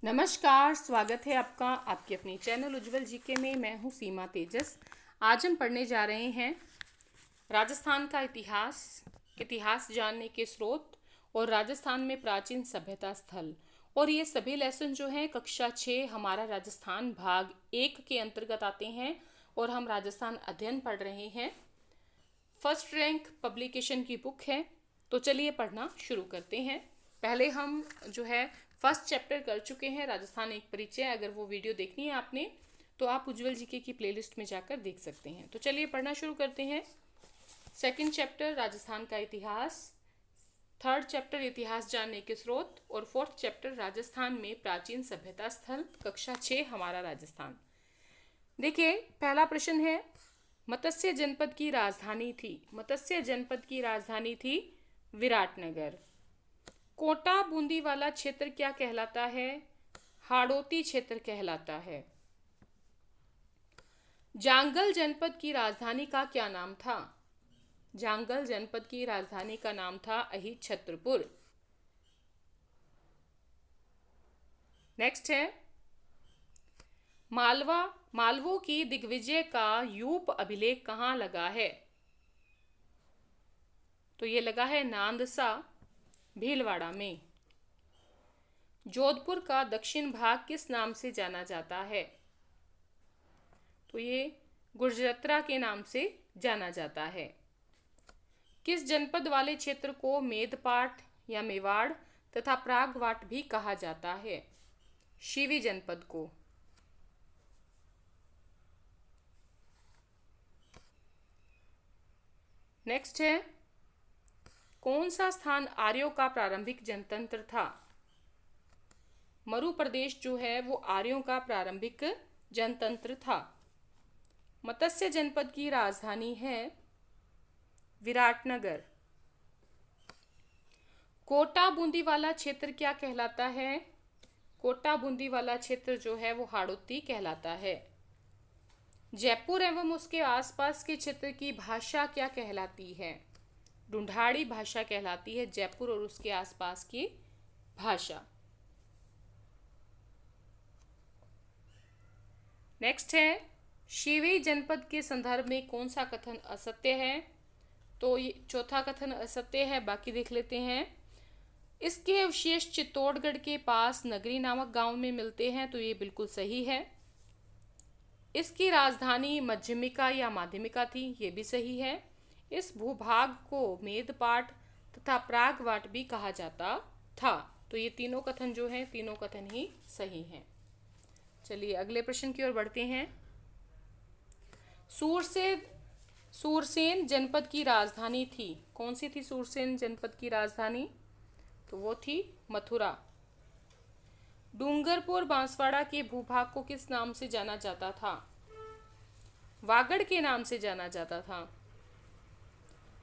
नमस्कार, स्वागत है आपका आपके अपने चैनल उज्जवल जीके में। मैं हूं सीमा तेजस। आज हम पढ़ने जा रहे हैं राजस्थान का इतिहास जानने के स्रोत और राजस्थान में प्राचीन सभ्यता स्थल। और ये सभी लेसन जो हैं कक्षा 6 हमारा राजस्थान भाग 1 के अंतर्गत आते हैं और हम राजस्थान अध्ययन पढ़ रहे हैं। फर्स्ट रैंक पब्लिकेशन की बुक है। तो चलिए पढ़ना शुरू करते हैं। पहले हम जो है फर्स्ट चैप्टर कर चुके हैं, राजस्थान एक परिचय। अगर वो वीडियो देखनी है आपने तो आप उज्जवल जीके की प्लेलिस्ट में जाकर देख सकते हैं। तो चलिए पढ़ना शुरू करते हैं। सेकंड चैप्टर राजस्थान का इतिहास, थर्ड चैप्टर इतिहास जानने के स्रोत और फोर्थ चैप्टर राजस्थान में प्राचीन सभ्यता स्थल, कक्षा 6 हमारा राजस्थान। देखिए पहला प्रश्न है, मत्स्य जनपद की राजधानी थी विराटनगर। कोटा बूंदी वाला क्षेत्र क्या कहलाता है? हाड़ौती क्षेत्र कहलाता है। जांगल जनपद की राजधानी का क्या नाम था? जांगल जनपद की राजधानी का नाम था अहिच्छत्रपुर। नेक्स्ट है, मालवों की दिग्विजय का यूप अभिलेख कहाँ लगा है? तो ये लगा है नांदसा, भीलवाड़ा में। जोधपुर का दक्षिण भाग किस नाम से जाना जाता है? तो ये गुर्जरत्रा के नाम से जाना जाता है। किस जनपद वाले क्षेत्र को मेदपाट या मेवाड़ तथा प्रागवाट भी कहा जाता है? शिवी जनपद को। नेक्स्ट है, कौन सा स्थान आर्यों का प्रारंभिक जनतंत्र था? मरु प्रदेश जो है वो आर्यों का प्रारंभिक जनतंत्र था। मत्स्य जनपद की राजधानी है विराटनगर। कोटा बूंदी वाला क्षेत्र क्या कहलाता है? कोटा बूंदी वाला क्षेत्र जो है वो हाड़ौती कहलाता है। जयपुर एवं उसके आसपास के क्षेत्र की भाषा क्या कहलाती है? ढूंढाड़ी भाषा कहलाती है जयपुर और उसके आसपास की भाषा। नेक्स्ट है, शिवी जनपद के संदर्भ में कौन सा कथन असत्य है? तो ये चौथा कथन असत्य है, बाकी देख लेते हैं। इसके अवशेष चित्तौड़गढ़ के पास नगरी नामक गांव में मिलते हैं, तो ये बिल्कुल सही है। इसकी राजधानी मध्यमिका या माध्यमिका थी, ये भी सही है। इस भूभाग को मेदपाट तथा प्रागवाट भी कहा जाता था। तो ये तीनों कथन जो हैं, तीनों कथन ही सही हैं। चलिए अगले प्रश्न की ओर बढ़ते हैं। सूरसेन जनपद की राजधानी थी, कौन सी थी सूरसेन जनपद की राजधानी? तो वो थी मथुरा। डूंगरपुर बांसवाड़ा के भूभाग को किस नाम से जाना जाता था? वागड़ के नाम से जाना जाता था।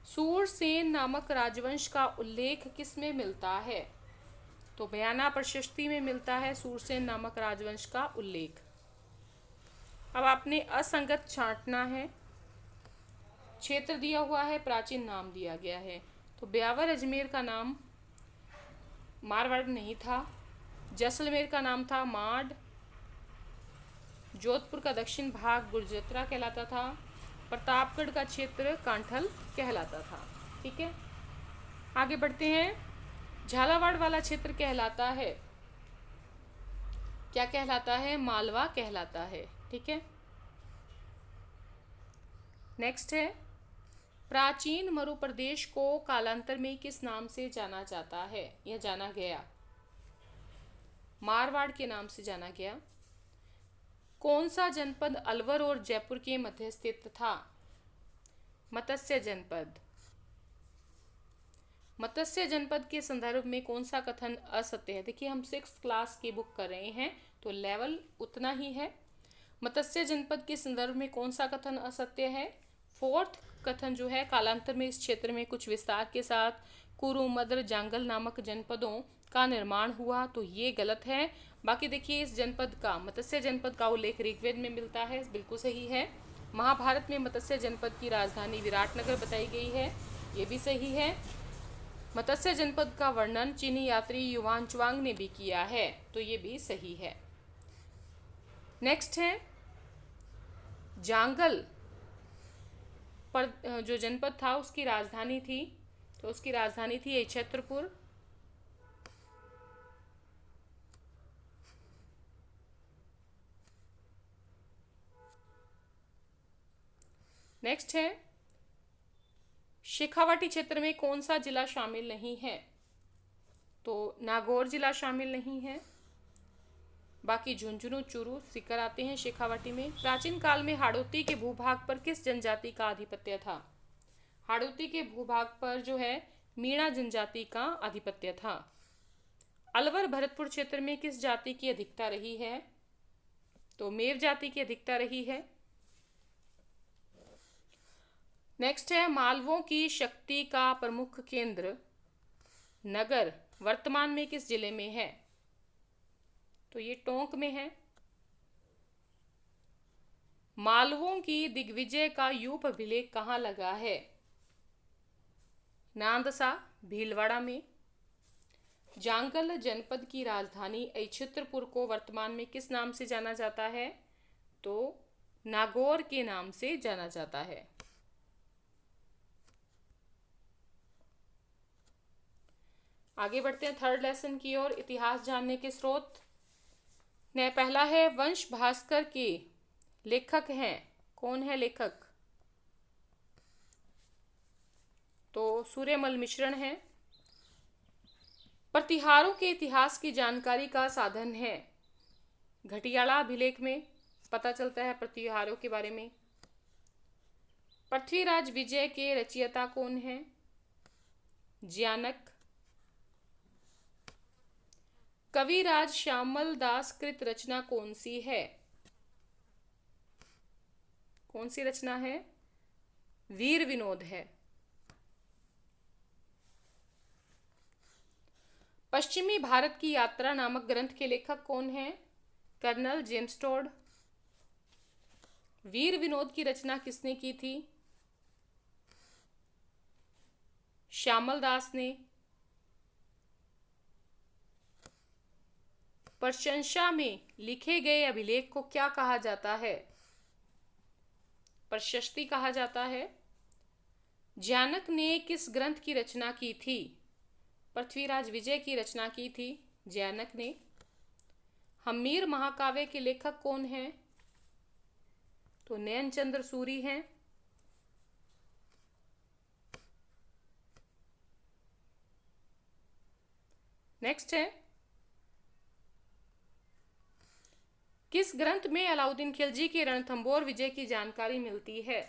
सूरसेन नामक राजवंश का उल्लेख किस में मिलता है? तो बयाना प्रशस्ति में मिलता है सूरसेन नामक राजवंश का उल्लेख। अब आपने असंगत छांटना है। क्षेत्र दिया हुआ है, प्राचीन नाम दिया गया है। तो ब्यावर अजमेर का नाम मारवाड़ नहीं था। जैसलमेर का नाम था माड। जोधपुर का दक्षिण भाग गुर्जरत्रा कहलाता था। प्रतापगढ़ का क्षेत्र कांठल कहलाता था। ठीक है, आगे बढ़ते हैं। झालावाड़ वाला क्षेत्र कहलाता है, क्या कहलाता है? मालवा कहलाता है। ठीक है, नेक्स्ट है, प्राचीन मरु प्रदेश को कालांतर में किस नाम से जाना जाता है या जाना गया? मारवाड़ के नाम से जाना गया। कौन सा जनपद अलवर और जयपुर के मध्य स्थित था? मत्स्य जनपद। मत्स्य जनपद के संदर्भ में कौन सा कथन असत्य है? देखिए हम 6th क्लास की बुक कर रहे हैं तो लेवल उतना ही है। मत्स्य जनपद के संदर्भ में कौन सा कथन असत्य है? फोर्थ कथन जो है, कालांतर में इस क्षेत्र में कुछ विस्तार के साथ कुरु, मद्र, जांगल नामक जनपदों का निर्माण हुआ, तो ये गलत है। बाकी देखिए इस जनपद का, मत्स्य जनपद का उल्लेख ऋग्वेद में मिलता है, बिल्कुल सही है। महाभारत में मत्स्य जनपद की राजधानी विराटनगर बताई गई है, ये भी सही है। मत्स्य जनपद का वर्णन चीनी यात्री युवान च्वांग ने भी किया है, तो ये भी सही है। नेक्स्ट है जांगल पर जो जनपद था उसकी राजधानी थी, तो उसकी राजधानी थी छत्रपुर। नेक्स्ट है शेखावाटी क्षेत्र में कौन सा जिला शामिल नहीं है, तो नागौर जिला शामिल नहीं है। बाकी झुंझुनू, चूरू, सीकर आते हैं शेखावाटी में। प्राचीन काल में हाड़ौती के भूभाग पर किस जनजाति का आधिपत्य था? हाड़ौती के भूभाग पर जो है मीणा जनजाति का आधिपत्य था। अलवर भरतपुर क्षेत्र में किस जाति की अधिकता रही है, तो मेव जाति की अधिकता रही है। नेक्स्ट है मालवों की शक्ति का प्रमुख केंद्र नगर वर्तमान में किस जिले में है, तो ये टोंक में है। मालवों की दिग्विजय का यूप अभिलेख कहाँ लगा है, नांदसा भीलवाड़ा में। जांगल जनपद की राजधानी छत्रपुर को वर्तमान में किस नाम से जाना जाता है, तो नागौर के नाम से जाना जाता है। आगे बढ़ते हैं थर्ड लेसन की ओर, इतिहास जानने के स्रोत। ने पहला है वंश भास्कर के लेखक हैं, कौन है लेखक, तो सूर्यमल मिश्रण है। प्रतिहारों के इतिहास की जानकारी का साधन है, घटियाला अभिलेख में पता चलता है प्रतिहारों के बारे में। पृथ्वीराज विजय के रचयिता कौन है, ज्ञानक। कविराज श्यामल दास कृत रचना कौन सी है, कौन सी रचना है, वीर विनोद है। पश्चिमी भारत की यात्रा नामक ग्रंथ के लेखक कौन है, कर्नल जेम्स टोड। वीर विनोद की रचना किसने की थी, श्यामल दास ने। प्रशंसा में लिखे गए अभिलेख को क्या कहा जाता है, प्रशस्ति कहा जाता है। ज्ञानक ने किस ग्रंथ की रचना की थी, पृथ्वीराज विजय की रचना की थी ज्ञानक ने। हम्मीर महाकाव्य के लेखक कौन है, तो नैनचंद्र सूरी हैं। नेक्स्ट है किस ग्रंथ में अलाउद्दीन खिलजी के रणथंबोर विजय की जानकारी मिलती है,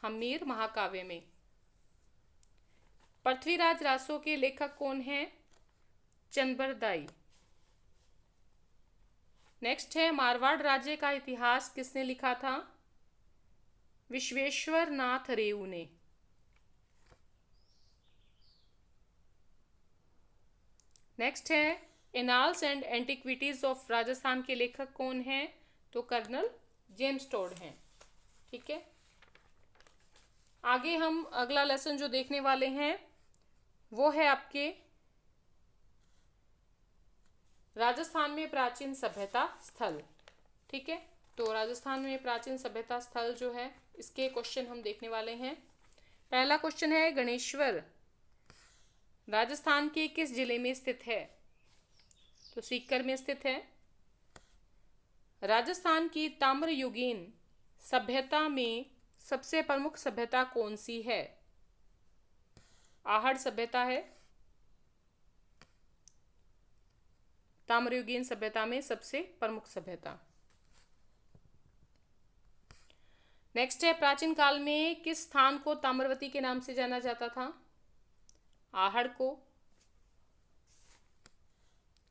हम्मीर महाकाव्य में। पृथ्वीराज रासो के लेखक कौन हैं, चंबरदाई। नेक्स्ट है मारवाड़ राज्य का इतिहास किसने लिखा था, विश्वेश्वर नाथ रेऊ ने। नेक्स्ट है annals and antiquities of Rajasthan के लेखक कौन हैं, तो कर्नल जेम्स टोड हैं। ठीक है, आगे हम अगला लेसन जो देखने वाले हैं वो है आपके राजस्थान में प्राचीन सभ्यता स्थल। ठीक है, तो राजस्थान में प्राचीन सभ्यता स्थल जो है इसके क्वेश्चन हम देखने वाले हैं। पहला क्वेश्चन है गणेश्वर राजस्थान के किस जिले में स्थित है, तो सीकर में स्थित है। राजस्थान की ताम्रयुगीन सभ्यता में सबसे प्रमुख सभ्यता कौन सी है, आहड़ सभ्यता है। ताम्रयुगीन सभ्यता में सबसे प्रमुख सभ्यता। नेक्स्ट है प्राचीन काल में किस स्थान को ताम्रवती के नाम से जाना जाता था, आहड़ को।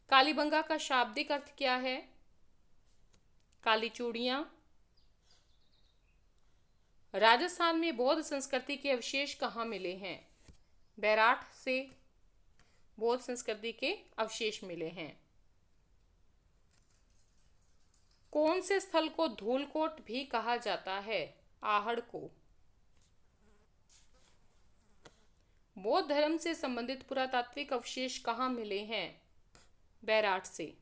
कालीबंगा का शाब्दिक अर्थ क्या है, काली चूड़ियां। राजस्थान में बौद्ध संस्कृति के अवशेष कहाँ मिले हैं, बैराठ से बौद्ध संस्कृति के अवशेष मिले हैं। कौन से स्थल को धूलकोट भी कहा जाता है, आहड़ को। बौद्ध धर्म से संबंधित पुरातात्विक अवशेष कहाँ मिले हैं? बैराट से।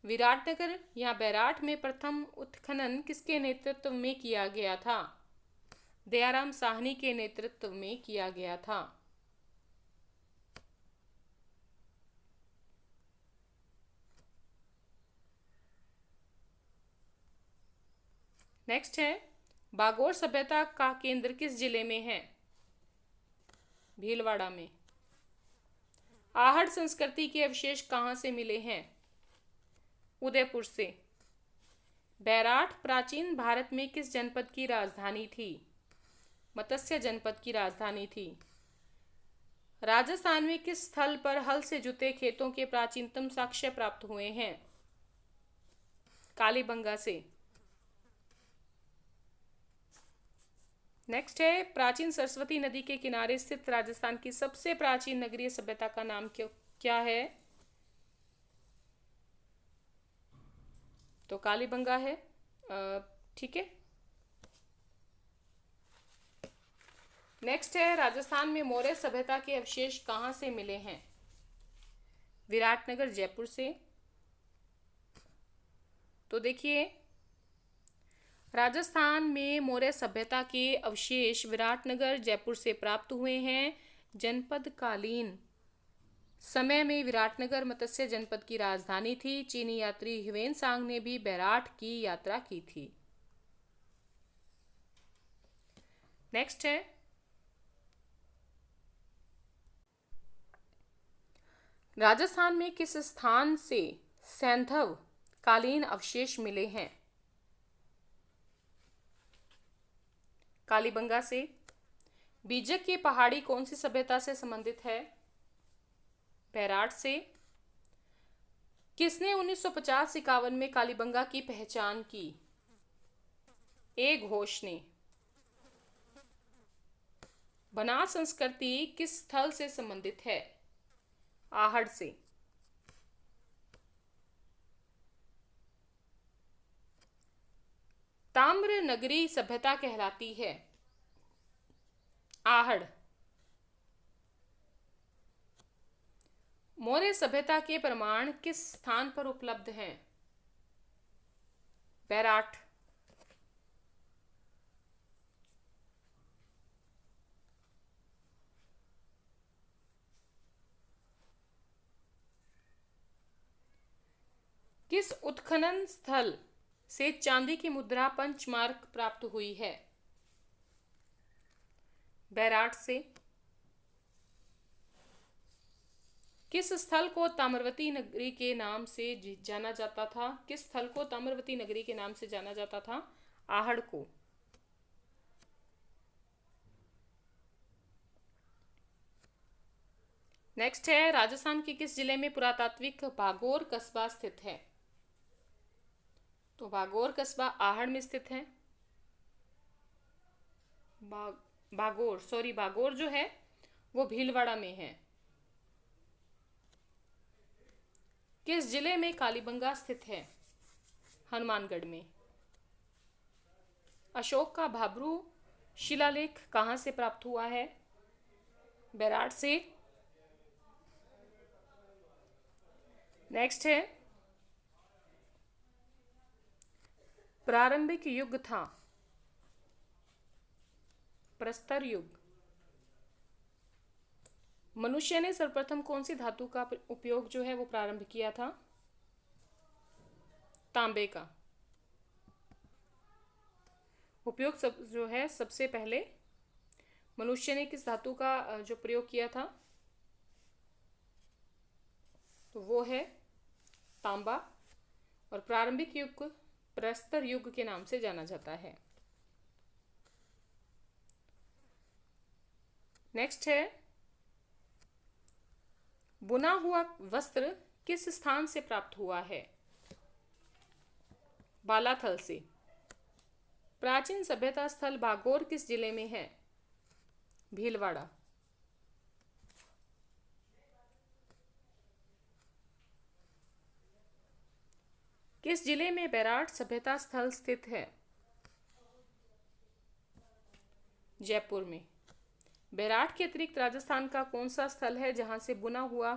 विराटनगर या बैराट में प्रथम उत्खनन किसके नेतृत्व में किया गया था? दयाराम साहनी के नेतृत्व में किया गया था। नेक्स्ट है, बागोर सभ्यता का केंद्र किस जिले में है? भीलवाड़ा में। आहड़ संस्कृति के अवशेष कहाँ से मिले हैं? उदयपुर से। बैराट प्राचीन भारत में किस जनपद की राजधानी थी? मत्स्य जनपद की राजधानी थी। राजस्थान में किस स्थल पर हल से जुते खेतों के प्राचीनतम साक्ष्य प्राप्त हुए हैं? कालीबंगा से। नेक्स्ट है, प्राचीन सरस्वती नदी के किनारे स्थित राजस्थान की सबसे प्राचीन नगरीय सभ्यता का नाम क्या है? तो कालीबंगा है। ठीक है। नेक्स्ट है, राजस्थान में मौर्य सभ्यता के अवशेष कहाँ से मिले हैं? विराटनगर जयपुर से। तो देखिए, राजस्थान में मौर्य सभ्यता के अवशेष विराटनगर जयपुर से प्राप्त हुए हैं। जनपद कालीन समय में विराटनगर मत्स्य जनपद की राजधानी थी। चीनी यात्री ह्वेन सांग ने भी बैराट की यात्रा की थी। नेक्स्ट है, राजस्थान में किस स्थान से सैंधव कालीन अवशेष मिले हैं? कालीबंगा से। बीजक की पहाड़ी कौन सी सभ्यता से संबंधित है? बैराट से। किसने 1950-51 में कालीबंगा की पहचान की? ए घोष ने। बनास संस्कृति किस स्थल से संबंधित है? आहड़ से। ताम्र नगरी सभ्यता कहलाती है? आहड़। मौर्य सभ्यता के प्रमाण किस स्थान पर उपलब्ध हैं? बैराट। किस उत्खनन स्थल से चांदी की मुद्रा पंचमार्क प्राप्त हुई है? बैराट से। किस स्थल को ताम्रवती नगरी के नाम से जाना जाता था? किस स्थल को ताम्रवती नगरी के नाम से जाना जाता था? आहड़ को। नेक्स्ट है, राजस्थान के किस जिले में पुरातात्विक बागोर कस्बा स्थित है? तो बागोर कस्बा आहड़ में स्थित है। बागोर जो है वो भीलवाड़ा में है। किस जिले में कालीबंगा स्थित है? हनुमानगढ़ में। अशोक का भाब्रू शिलालेख कहाँ से प्राप्त हुआ है? बैराट से। नेक्स्ट है, प्रारंभिक युग था? प्रस्तर युग। मनुष्य ने सर्वप्रथम कौन सी धातु का उपयोग जो है वो प्रारंभ किया था? तांबे का उपयोग जो है सबसे पहले मनुष्य ने किस धातु का जो प्रयोग किया था? तो वो है तांबा। और प्रारंभिक युग को प्रस्तर युग के नाम से जाना जाता है। नेक्स्ट है, बुना हुआ वस्त्र किस स्थान से प्राप्त हुआ है? बालाथल से। प्राचीन सभ्यता स्थल बागोर किस जिले में है? भीलवाड़ा। किस जिले में बैराट सभ्यता स्थल स्थित है? जयपुर में। बैराट के अतिरिक्त राजस्थान का कौन सा स्थल है जहां से बुना हुआ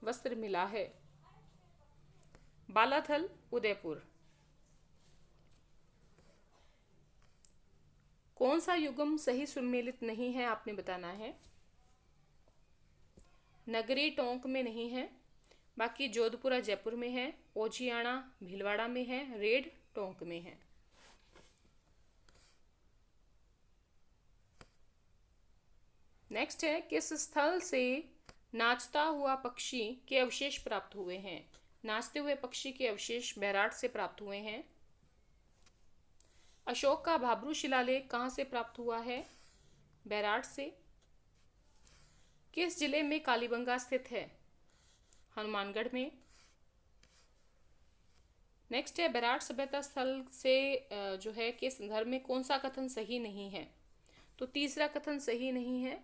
वस्त्र मिला है? बालाथल, उदयपुर। कौन सा युग्म सही सुमेलित नहीं है, आपने बताना है। नगरी टोंक में नहीं है, बाकी जोधपुरा जयपुर में है, ओजियाना भीलवाड़ा में है, रेड टोंक में है। नेक्स्ट है, किस स्थल से नाचता हुआ पक्षी के अवशेष प्राप्त हुए हैं? नाचते हुए पक्षी के अवशेष बैराट से प्राप्त हुए हैं। अशोक का भाब्रू शिलालेख कहाँ से प्राप्त हुआ है? बैराट से। किस जिले में कालीबंगा स्थित है? हनुमानगढ़ में। नेक्स्ट है, बैराट सभ्यता स्थल से जो है के संदर्भ में कौन सा कथन सही नहीं है? तो तीसरा कथन सही नहीं है।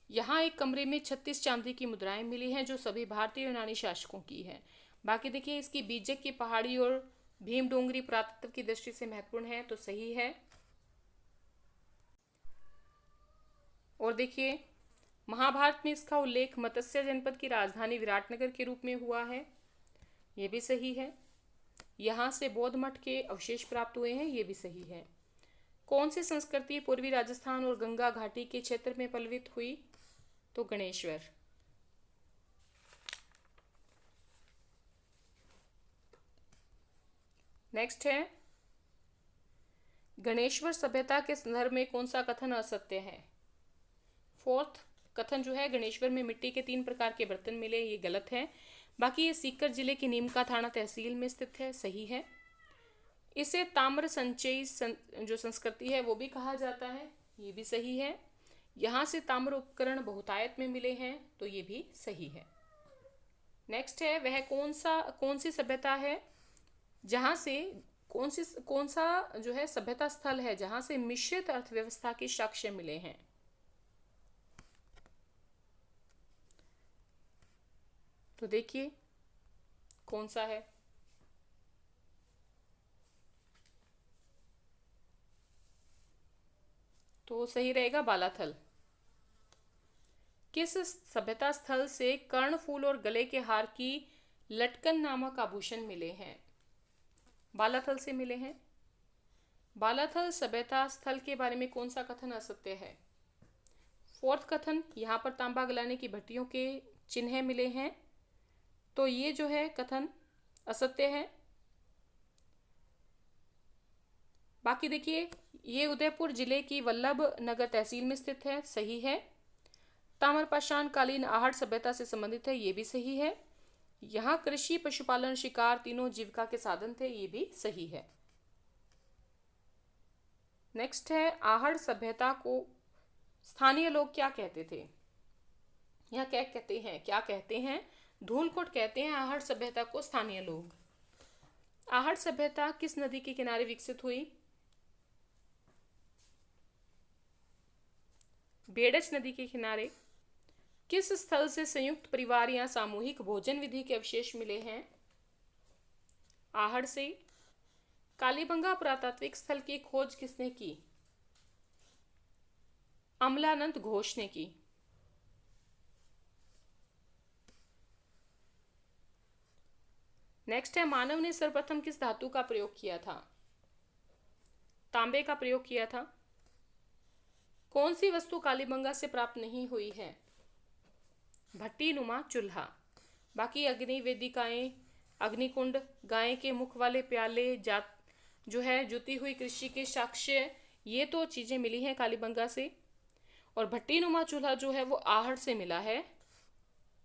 यहाँ एक कमरे में 36 चांदी की मुद्राएं मिली हैं जो सभी भारतीय यूनानी शासकों की है। बाकी देखिए, इसकी बीजक की पहाड़ी और भीम डोंगरी पुरातत्व की दृष्टि से महत्वपूर्ण है, तो सही है। और देखिए, महाभारत में इसका उल्लेख मत्स्य जनपद की राजधानी विराटनगर के रूप में हुआ है, ये भी सही है। यहाँ से बौद्ध मठ के अवशेष प्राप्त हुए हैं, ये भी सही है। कौन सी संस्कृति पूर्वी राजस्थान और गंगा घाटी के क्षेत्र में पल्लवित हुई? तो गणेश्वर। नेक्स्ट है, गणेश्वर सभ्यता के संदर्भ में कौन सा कथन असत्य है? फोर्थ कथन जो है, गणेश्वर में मिट्टी के 3 प्रकार के बर्तन मिले, ये गलत है। बाकी ये सीकर जिले की नीमका थाना तहसील में स्थित है, सही है। इसे ताम्र संचयी जो संस्कृति है वो भी कहा जाता है, ये भी सही है। यहाँ से ताम्र उपकरण बहुतायत में मिले हैं, तो ये भी सही है। नेक्स्ट है, वह कौन सी सभ्यता है जहाँ से कौन सा जो है सभ्यता स्थल है जहाँ से मिश्रित अर्थव्यवस्था के साक्ष्य मिले हैं? तो देखिए कौन सा है। तो सही रहेगा बालाथल। किस सभ्यता स्थल से कर्णफूल और गले के हार की लटकन नामक आभूषण मिले हैं? बालाथल से मिले हैं। बालाथल सभ्यता स्थल के बारे में कौन सा कथन असत्य है? फोर्थ कथन, यहाँ पर तांबा गलाने की भट्टियों के चिन्ह मिले हैं, तो ये जो है कथन असत्य है। बाकी देखिए, ये उदयपुर जिले की वल्लभ नगर तहसील में स्थित है, सही है। ताम्रपाषाण कालीन आहड़ सभ्यता से संबंधित है, ये भी सही है। यहाँ कृषि, पशुपालन, शिकार तीनों जीविका के साधन थे, ये भी सही है। नेक्स्ट है, आहड़ सभ्यता को स्थानीय लोग क्या कहते थे? या क्या कहते हैं? धूलकोट कहते हैं आहड़ सभ्यता को स्थानीय लोग। आहड़ सभ्यता किस नदी के किनारे विकसित हुई? बेडच नदी के किनारे। किस स्थल से संयुक्त परिवार या सामूहिक भोजन विधि के अवशेष मिले हैं? आहड़ से। कालीबंगा पुरातात्विक स्थल की खोज किसने की? अमलानंद घोष ने की। नेक्स्ट है, मानव ने सर्वप्रथम किस धातु का प्रयोग किया था? तांबे का प्रयोग किया था। कौन सी वस्तु कालीबंगा से प्राप्त नहीं हुई है? भट्टी नुमा चूल्हा। बाकी अग्नि वेदिकाएं, अग्निकुंड, गाय के मुख वाले प्याले, जो है जुती हुई कृषि के साक्ष्य, ये तो चीजें मिली हैं कालीबंगा से। और भट्टी नुमा चूल्हा जो है वो आहड़ से मिला है,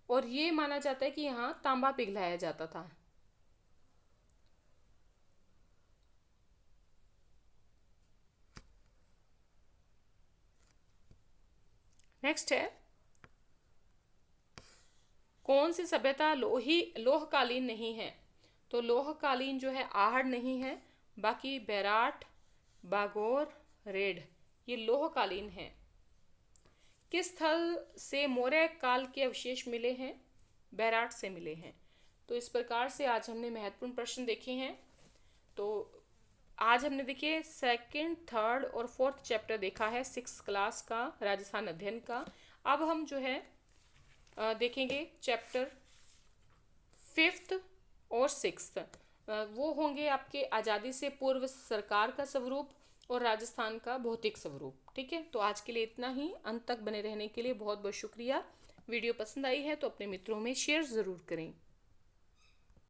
और ये माना जाता है कि यहाँ तांबा पिघलाया जाता था। नेक्स्ट है, कौन सी सभ्यता लोहकालीन नहीं है? तो लोहकालीन जो है आहड़ नहीं है, बाकी बैराट, बागोर, रेड ये लोहकालीन है। किस स्थल से मौर्य काल के अवशेष मिले हैं? बैराट से मिले हैं। तो इस प्रकार से आज हमने महत्वपूर्ण प्रश्न देखे हैं। तो आज हमने देखिए सेकंड, थर्ड और फोर्थ चैप्टर देखा है 6 क्लास का राजस्थान अध्ययन का। अब हम जो है देखेंगे चैप्टर 5th और 6th। वो होंगे आपके आज़ादी से पूर्व सरकार का स्वरूप और राजस्थान का भौतिक स्वरूप। ठीक है, तो आज के लिए इतना ही। अंत तक बने रहने के लिए बहुत बहुत शुक्रिया। वीडियो पसंद आई है तो अपने मित्रों में शेयर ज़रूर करें।